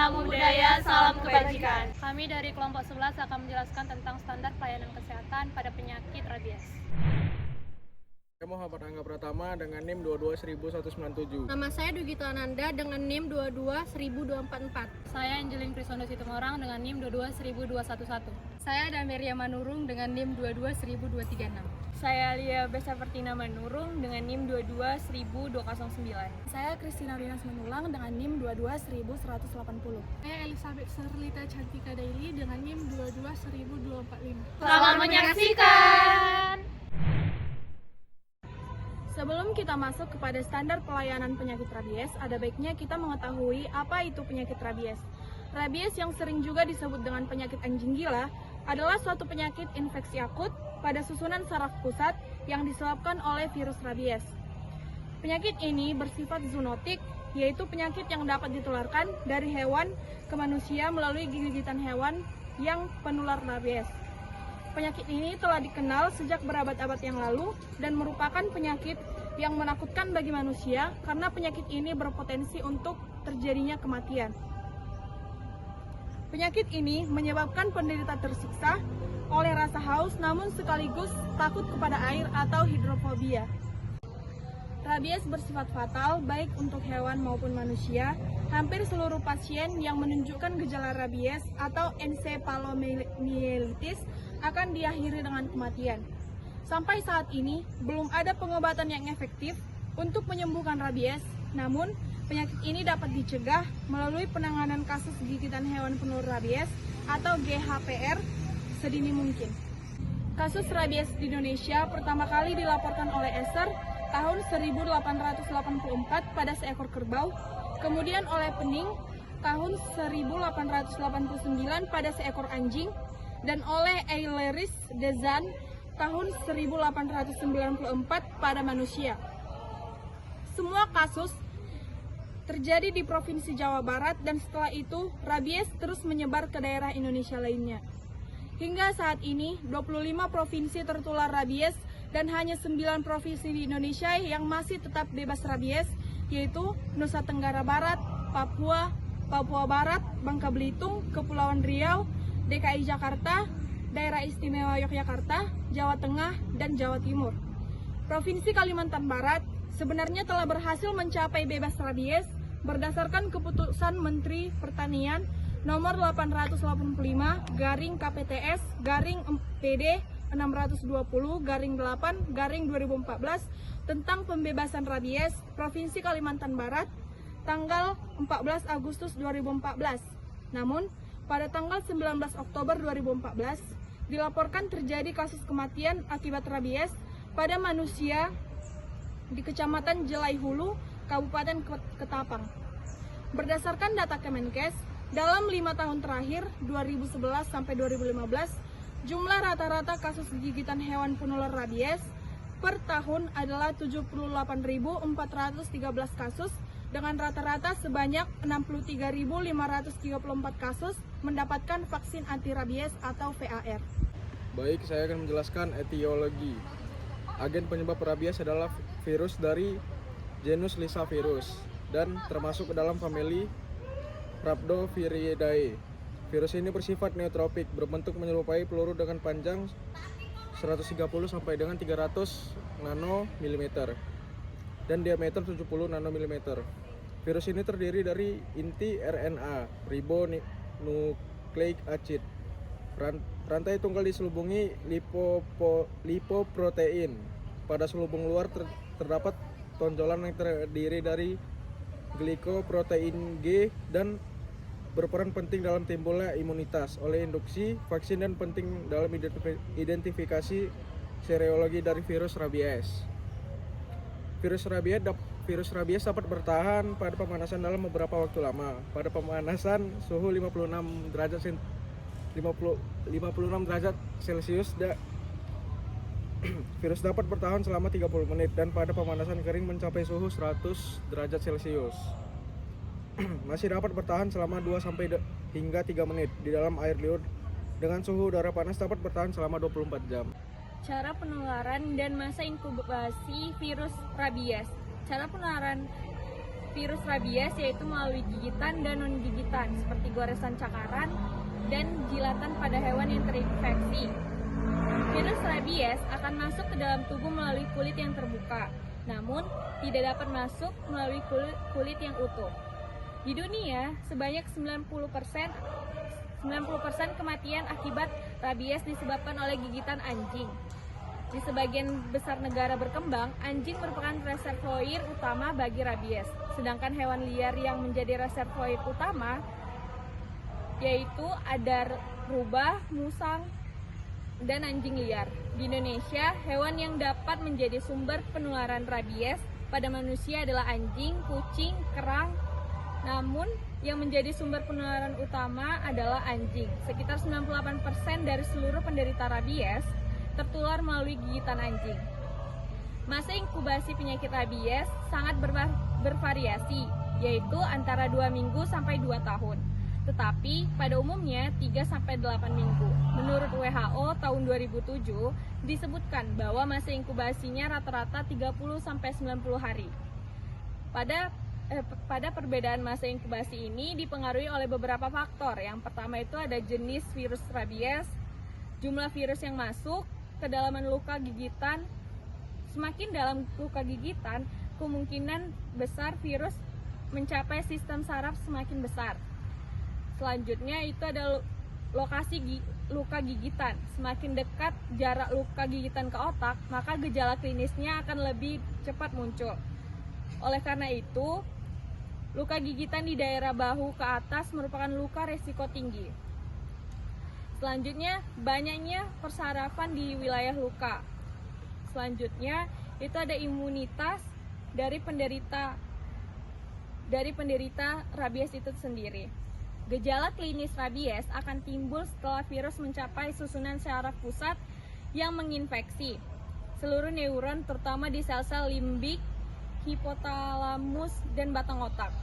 namo buddhaya, salam kebajikan. Kami dari kelompok 11 akan menjelaskan tentang standar pelayanan kesehatan pada penyakit rabies. Saya Muhammad Angga Pratama dengan NIM 22.197. Nama saya Dugito Ananda dengan NIM 22.244. Saya Angelin Prisondo Situmorang dengan NIM 22.211. Saya Dameria Manurung dengan NIM 22.236. Saya Lia Besapertina Manurung dengan NIM 22.209. Saya Kristina Rinas Menulang dengan NIM 22.180. Saya Elizabeth Serlita Cantika Daily dengan NIM 22.245. Selamat menyaksikan. Sebelum kita masuk kepada standar pelayanan penyakit rabies, ada baiknya kita mengetahui apa itu penyakit rabies. Rabies yang sering juga disebut dengan penyakit anjing gila adalah suatu penyakit infeksi akut pada susunan saraf pusat yang disebabkan oleh virus rabies. Penyakit ini bersifat zoonotik, yaitu penyakit yang dapat ditularkan dari hewan ke manusia melalui gigitan hewan yang penular rabies. Penyakit ini telah dikenal sejak berabad-abad yang lalu dan merupakan penyakit yang menakutkan bagi manusia karena penyakit ini berpotensi untuk terjadinya kematian. Penyakit ini menyebabkan penderita tersiksa oleh rasa haus namun sekaligus takut kepada air atau hidrofobia. Rabies bersifat fatal baik untuk hewan maupun manusia. Hampir seluruh pasien yang menunjukkan gejala rabies atau encephalomyelitis akan diakhiri dengan kematian. Sampai saat ini, belum ada pengobatan yang efektif untuk menyembuhkan rabies, namun penyakit ini dapat dicegah melalui penanganan kasus gigitan hewan penular rabies atau GHPR sedini mungkin. Kasus rabies di Indonesia pertama kali dilaporkan oleh Esser tahun 1884 pada seekor kerbau, kemudian oleh Pening tahun 1889 pada seekor anjing, dan oleh Eileris Dezan tahun 1894 pada manusia. Semua kasus terjadi di Provinsi Jawa Barat dan setelah itu rabies terus menyebar ke daerah Indonesia lainnya. Hingga saat ini 25 provinsi tertular rabies dan hanya 9 provinsi di Indonesia yang masih tetap bebas rabies, yaitu Nusa Tenggara Barat, Papua, Papua Barat, Bangka Belitung, Kepulauan Riau, DKI Jakarta, Daerah Istimewa Yogyakarta, Jawa Tengah, dan Jawa Timur. Provinsi Kalimantan Barat sebenarnya telah berhasil mencapai bebas rabies berdasarkan keputusan Menteri Pertanian nomor 885/KPTS/PD 620/8/2014 tentang pembebasan rabies Provinsi Kalimantan Barat tanggal 14 Agustus 2014. Namun, pada tanggal 19 Oktober 2014, dilaporkan terjadi kasus kematian akibat rabies pada manusia di Kecamatan Jelai Hulu, Kabupaten Ketapang. Berdasarkan data Kemenkes, dalam 5 tahun terakhir, 2011 sampai 2015, jumlah rata-rata kasus gigitan hewan penular rabies per tahun adalah 78.413 kasus, dengan rata-rata sebanyak 63.534 kasus mendapatkan vaksin anti rabies atau VAR. Baik, saya akan menjelaskan etiologi. Agen penyebab rabies adalah virus dari genus Lyssavirus dan termasuk ke dalam famili Rhabdoviridae. Virus ini bersifat neotropik, berbentuk menyerupai peluru dengan panjang 130 sampai dengan 300 nanomilimeter dan diameter 70 nanomilimeter. Virus ini terdiri dari inti RNA, ribonucleic acid. Rantai tunggal diselubungi lipoprotein. Pada selubung luar terdapat tonjolan yang terdiri dari glikoprotein G dan berperan penting dalam timbulnya imunitas oleh induksi vaksin dan penting dalam identifikasi serologi dari virus rabies. Virus rabies dapat bertahan pada pemanasan dalam beberapa waktu lama. Pada pemanasan suhu 56 derajat Celcius, virus dapat bertahan selama 30 menit dan pada pemanasan kering mencapai suhu 100 derajat Celcius. Masih dapat bertahan selama 2 sampai hingga 3 menit di dalam air liur dengan suhu udara panas dapat bertahan selama 24 jam. Cara penularan dan masa inkubasi virus rabies. Cara penularan virus rabies yaitu melalui gigitan dan non-gigitan seperti goresan cakaran dan jilatan pada hewan yang terinfeksi. Virus rabies akan masuk ke dalam tubuh melalui kulit yang terbuka, namun tidak dapat masuk melalui kulit yang utuh. Di dunia, sebanyak 90% kematian akibat rabies disebabkan oleh gigitan anjing. Di sebagian besar negara berkembang, anjing merupakan reservoir utama bagi rabies. Sedangkan hewan liar yang menjadi reservoir utama yaitu ada rubah, musang, dan anjing liar. Di Indonesia, hewan yang dapat menjadi sumber penularan rabies pada manusia adalah anjing, kucing, kerang. Namun, yang menjadi sumber penularan utama adalah anjing. Sekitar 98% dari seluruh penderita rabies tertular melalui gigitan anjing. Masa inkubasi penyakit rabies sangat bervariasi, yaitu antara 2 minggu sampai 2 tahun. Tetapi pada umumnya 3-8 minggu. Menurut WHO tahun 2007 disebutkan bahwa masa inkubasinya rata-rata 30-90 hari. Pada perbedaan masa inkubasi ini dipengaruhi oleh beberapa faktor. Yang pertama itu ada jenis virus rabies, jumlah virus yang masuk, kedalaman luka gigitan. Semakin dalam luka gigitan, kemungkinan besar virus mencapai sistem saraf semakin besar. Selanjutnya itu ada lokasi luka gigitan. Semakin dekat jarak luka gigitan ke otak, maka gejala klinisnya akan lebih cepat muncul. Oleh karena itu, luka gigitan di daerah bahu ke atas merupakan luka resiko tinggi. Selanjutnya, banyaknya persarafan di wilayah luka. Selanjutnya, itu ada imunitas dari penderita rabies itu sendiri. Gejala klinis rabies akan timbul setelah virus mencapai susunan saraf pusat yang menginfeksi seluruh neuron, terutama di sel-sel limbik, hipotalamus, dan batang otak.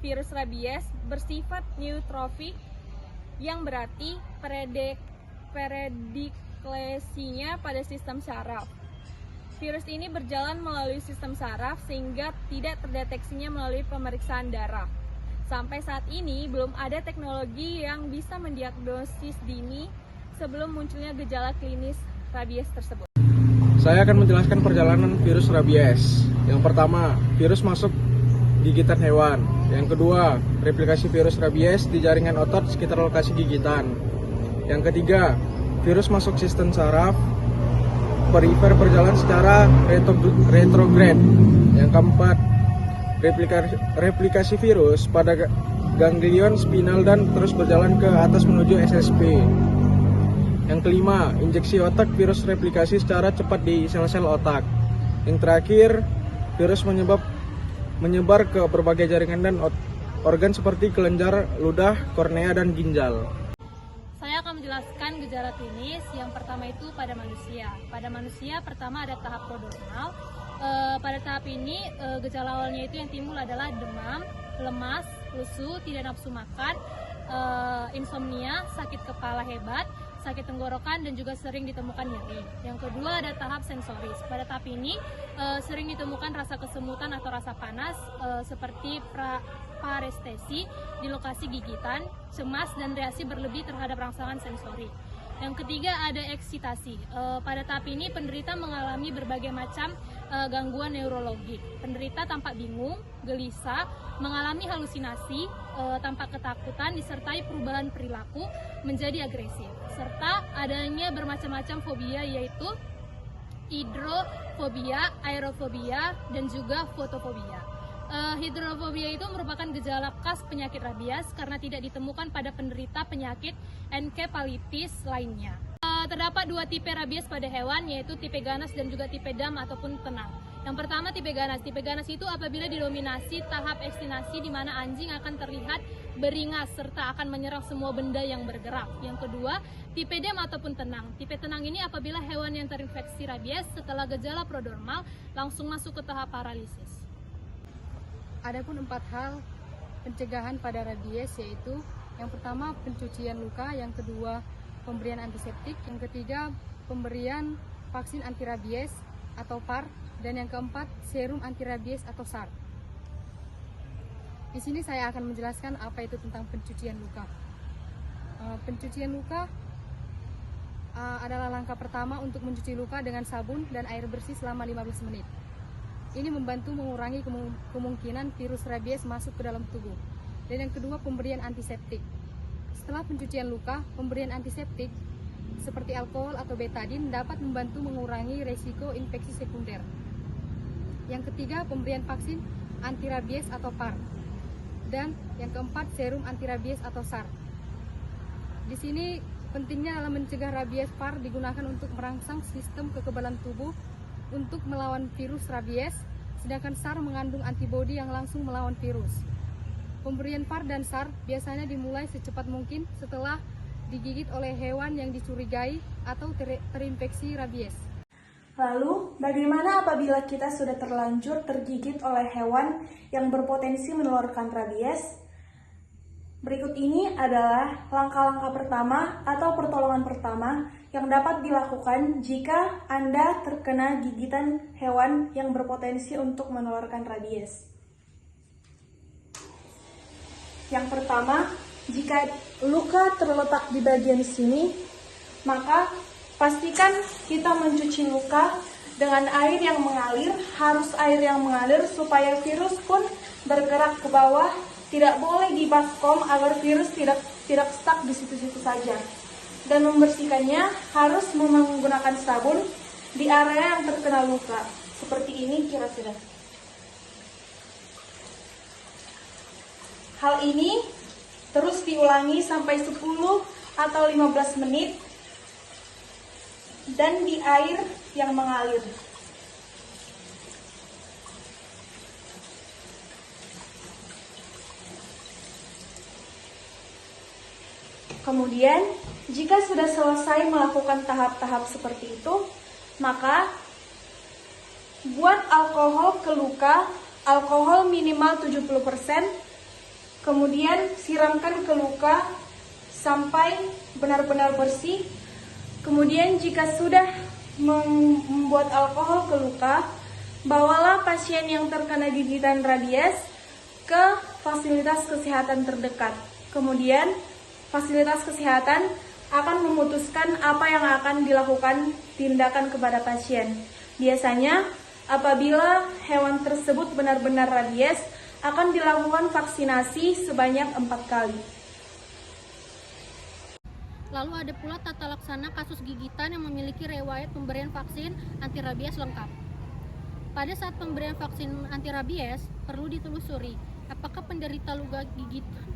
Virus rabies bersifat neutrofik, yang berarti prediklesinya pada sistem saraf. Virus ini berjalan melalui sistem saraf sehingga tidak terdeteksinya melalui pemeriksaan darah. Sampai saat ini belum ada teknologi yang bisa mendiagnosis dini sebelum munculnya gejala klinis rabies tersebut. Saya akan menjelaskan perjalanan virus rabies. Yang pertama, virus masuk gigitan hewan. Yang kedua, replikasi virus rabies di jaringan otot sekitar lokasi gigitan. Yang ketiga, virus masuk sistem saraf perifer berjalan secara retrograd. Yang keempat, replikasi virus pada ganglion spinal dan terus berjalan ke atas menuju SSP. Yang kelima, injeksi otak, virus replikasi secara cepat di sel-sel otak. Yang terakhir, virus menyebar ke berbagai jaringan dan organ seperti kelenjar, ludah, kornea, dan ginjal. Saya akan menjelaskan gejala klinis. Yang pertama itu pada manusia. Pada manusia pertama ada tahap prodromal. Pada tahap ini gejala awalnya itu yang timbul adalah demam, lemas, lesu, tidak nafsu makan, insomnia, sakit kepala hebat, sakit tenggorokan, dan juga sering ditemukan nyeri. Yang kedua ada tahap sensoris. Pada tahap ini sering ditemukan rasa kesemutan atau rasa panas seperti parestesi di lokasi gigitan, cemas, dan reaksi berlebih terhadap rangsangan sensori. Yang ketiga ada eksitasi. Pada tahap ini penderita mengalami berbagai macam gangguan neurologi. Penderita tampak bingung, gelisah, mengalami halusinasi, tampak ketakutan, disertai perubahan perilaku menjadi agresif, serta adanya bermacam-macam fobia, yaitu hidrofobia, aerofobia, dan juga fotofobia. Hidrofobia itu merupakan gejala khas penyakit rabies karena tidak ditemukan pada penderita penyakit enkefalitis lainnya. Terdapat dua tipe rabies pada hewan, yaitu tipe ganas dan juga tipe dam ataupun tenang. Yang pertama tipe ganas. Tipe ganas itu apabila didominasi tahap ekstinasi, di mana anjing akan terlihat beringas serta akan menyerang semua benda yang bergerak. Yang kedua, tipe dam ataupun tenang. Tipe tenang ini apabila hewan yang terinfeksi rabies setelah gejala prodromal langsung masuk ke tahap paralisis. Adapun 4 hal pencegahan pada rabies, yaitu yang pertama pencucian luka, yang kedua pemberian antiseptik, yang ketiga pemberian vaksin anti rabies atau PAR, dan yang keempat serum anti rabies atau SAR. Di sini saya akan menjelaskan apa itu tentang pencucian luka. Pencucian luka adalah langkah pertama untuk mencuci luka dengan sabun dan air bersih selama 15 menit. Ini membantu mengurangi kemungkinan virus rabies masuk ke dalam tubuh. Dan yang kedua, pemberian antiseptik. Setelah pencucian luka, pemberian antiseptik seperti alkohol atau betadin dapat membantu mengurangi resiko infeksi sekunder. Yang ketiga, pemberian vaksin anti rabies atau PAR. Dan yang keempat, serum anti rabies atau SAR. Di sini pentingnya dalam mencegah rabies, PAR digunakan untuk merangsang sistem kekebalan tubuh untuk melawan virus rabies, sedangkan SAR mengandung antibodi yang langsung melawan virus. Pemberian PAR dan SAR biasanya dimulai secepat mungkin setelah digigit oleh hewan yang dicurigai atau terinfeksi rabies. Lalu, bagaimana apabila kita sudah terlanjur tergigit oleh hewan yang berpotensi menularkan rabies? Berikut ini adalah langkah-langkah pertama atau pertolongan pertama yang dapat dilakukan jika Anda terkena gigitan hewan yang berpotensi untuk menularkan rabies. Yang pertama, jika luka terletak di bagian sini, maka pastikan kita mencuci luka dengan air yang mengalir, harus air yang mengalir supaya virus pun bergerak ke bawah. Tidak boleh di baskom agar virus tidak stuck di situ-situ saja. Dan membersihkannya harus menggunakan sabun di area yang terkena luka. Seperti ini kira-kira. Hal ini terus diulangi sampai 10 atau 15 menit dan di air yang mengalir. Kemudian, jika sudah selesai melakukan tahap-tahap seperti itu, maka buat alkohol ke luka, alkohol minimal 70%, kemudian siramkan ke luka sampai benar-benar bersih. Kemudian jika sudah membuat alkohol ke luka, bawalah pasien yang terkena gigitan rabies ke fasilitas kesehatan terdekat. Kemudian fasilitas kesehatan akan memutuskan apa yang akan dilakukan tindakan kepada pasien. Biasanya, apabila hewan tersebut benar-benar rabies, akan dilakukan vaksinasi sebanyak 4 kali. Lalu ada pula tata laksana kasus gigitan yang memiliki riwayat pemberian vaksin anti rabies lengkap. Pada saat pemberian vaksin anti rabies, perlu ditelusuri apakah penderita luka gigitan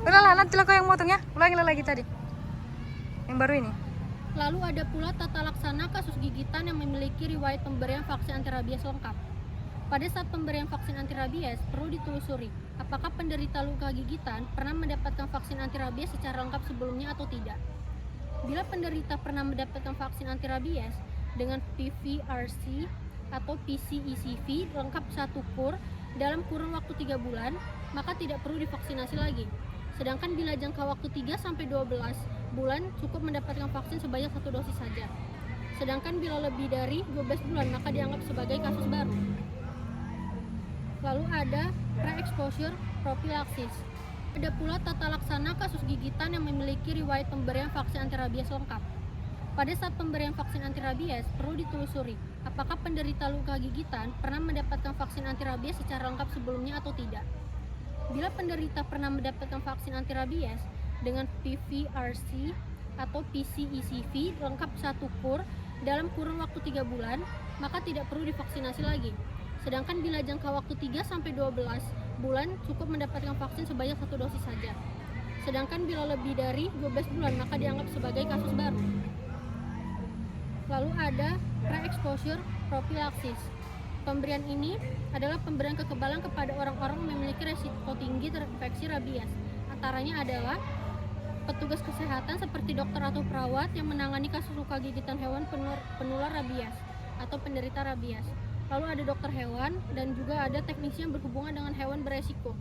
Udahlah, nanti lah kau yang motongnya. Ulangi lagi tadi. Yang baru ini. Lalu ada pula tata laksana kasus gigitan yang memiliki riwayat pemberian vaksin anti rabies lengkap. Pada saat pemberian vaksin anti rabies, perlu ditelusuri apakah penderita luka gigitan pernah mendapatkan vaksin anti rabies secara lengkap sebelumnya atau tidak. Bila penderita pernah mendapatkan vaksin anti rabies dengan PVRC atau PCECV lengkap 1 kur dalam kurun waktu 3 bulan, maka tidak perlu divaksinasi lagi. Sedangkan bila jangka waktu 3-12 bulan cukup mendapatkan vaksin sebanyak 1 dosis saja. Sedangkan bila lebih dari 12 bulan maka dianggap sebagai kasus baru. Lalu ada pre-exposure prophylaxis. Ada pula tata laksana kasus gigitan yang memiliki riwayat pemberian vaksin anti rabies lengkap. Pada saat pemberian vaksin anti rabies, perlu ditelusuri apakah penderita luka gigitan pernah mendapatkan vaksin anti rabies secara lengkap sebelumnya atau tidak. Bila penderita pernah mendapatkan vaksin anti rabies dengan PVRC atau PCECV lengkap 1 kur dalam kurun waktu 3 bulan, maka tidak perlu divaksinasi lagi. Sedangkan bila jangka waktu 3-12 bulan cukup mendapatkan vaksin sebanyak 1 dosis saja. Sedangkan bila lebih dari 12 bulan maka dianggap sebagai kasus baru. Lalu ada pre-exposure prophylaxis. Pemberian ini adalah pemberian kekebalan kepada orang-orang yang memiliki risiko tinggi terinfeksi rabies. Antaranya adalah petugas kesehatan seperti dokter atau perawat yang menangani kasus luka gigitan hewan penular rabies atau penderita rabies. Lalu ada dokter hewan dan juga ada teknisi yang berhubungan dengan hewan beresiko.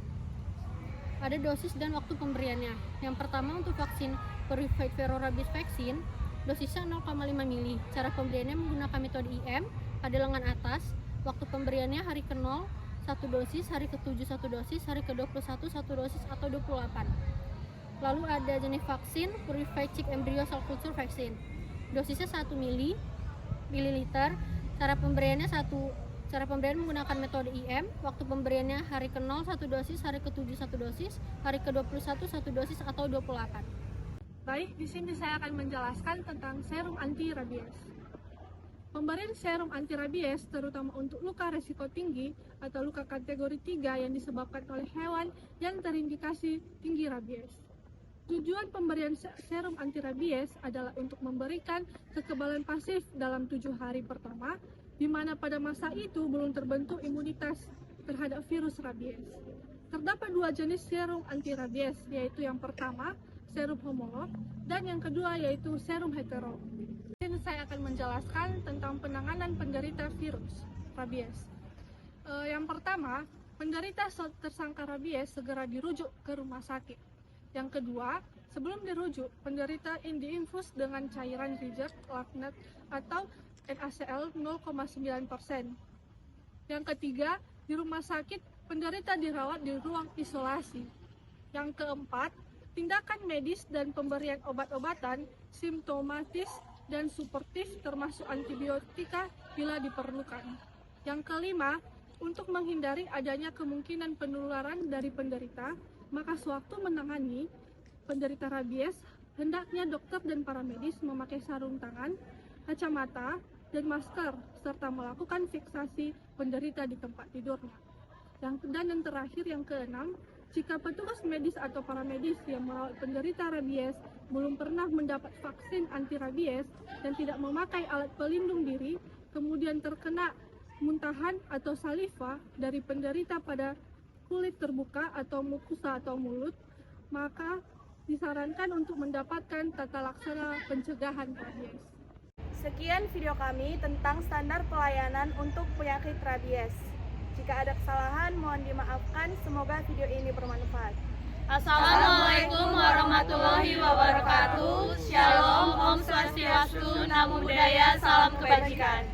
Ada dosis dan waktu pemberiannya. Yang pertama untuk vaksin Purified Vero Rabies Vaccine Dosisnya 0,5 mili. Cara pemberiannya menggunakan metode IM pada lengan atas. Waktu pemberiannya hari ke-0 1 dosis, hari ke-7 1 dosis, hari ke-21 1 dosis atau 28. Lalu ada jenis vaksin Purified Chick Embryo Cell Culture Vaccine. Dosisnya 1 mililiter. Cara pemberian menggunakan metode IM. Waktu pemberiannya hari ke-0 1 dosis, hari ke-7 1 dosis, hari ke-21 1 dosis atau 28. Baik, di sini saya akan menjelaskan tentang serum anti rabies. Pemberian serum anti rabies terutama untuk luka resiko tinggi atau luka kategori 3 yang disebabkan oleh hewan yang terindikasi tinggi rabies. Tujuan pemberian serum anti rabies adalah untuk memberikan kekebalan pasif dalam 7 hari pertama, di mana pada masa itu belum terbentuk imunitas terhadap virus rabies. Terdapat 2 jenis serum anti rabies, yaitu yang pertama serum homolog dan yang kedua yaitu serum hetero. Dan saya akan menjelaskan tentang penanganan penderita virus rabies. Yang pertama, penderita tersangka rabies segera dirujuk ke rumah sakit. Yang kedua, sebelum dirujuk, penderita diinfus dengan cairan Riger Lacnat atau NaCl 0,9%. Yang ketiga, di rumah sakit, penderita dirawat di ruang isolasi. Yang keempat, tindakan medis dan pemberian obat-obatan simptomatis dan suportif termasuk antibiotika bila diperlukan. Yang kelima, untuk menghindari adanya kemungkinan penularan dari penderita, maka sewaktu menangani penderita rabies, hendaknya dokter dan para medis memakai sarung tangan, kacamata, dan masker, serta melakukan fiksasi penderita di tempat tidurnya. Dan yang terakhir, yang keenam, jika petugas medis atau para medis yang merawat penderita rabies belum pernah mendapat vaksin anti rabies dan tidak memakai alat pelindung diri, kemudian terkena muntahan atau saliva dari penderita pada kulit terbuka atau mukosa atau mulut, maka disarankan untuk mendapatkan tata laksana pencegahan rabies. Sekian video kami tentang standar pelayanan untuk penyakit rabies. Jika ada kesalahan, mohon dimaafkan. Semoga video ini bermanfaat. Assalamualaikum warahmatullahi wabarakatuh. Shalom, Om Swastiastu, Namo Buddhaya, salam kebajikan.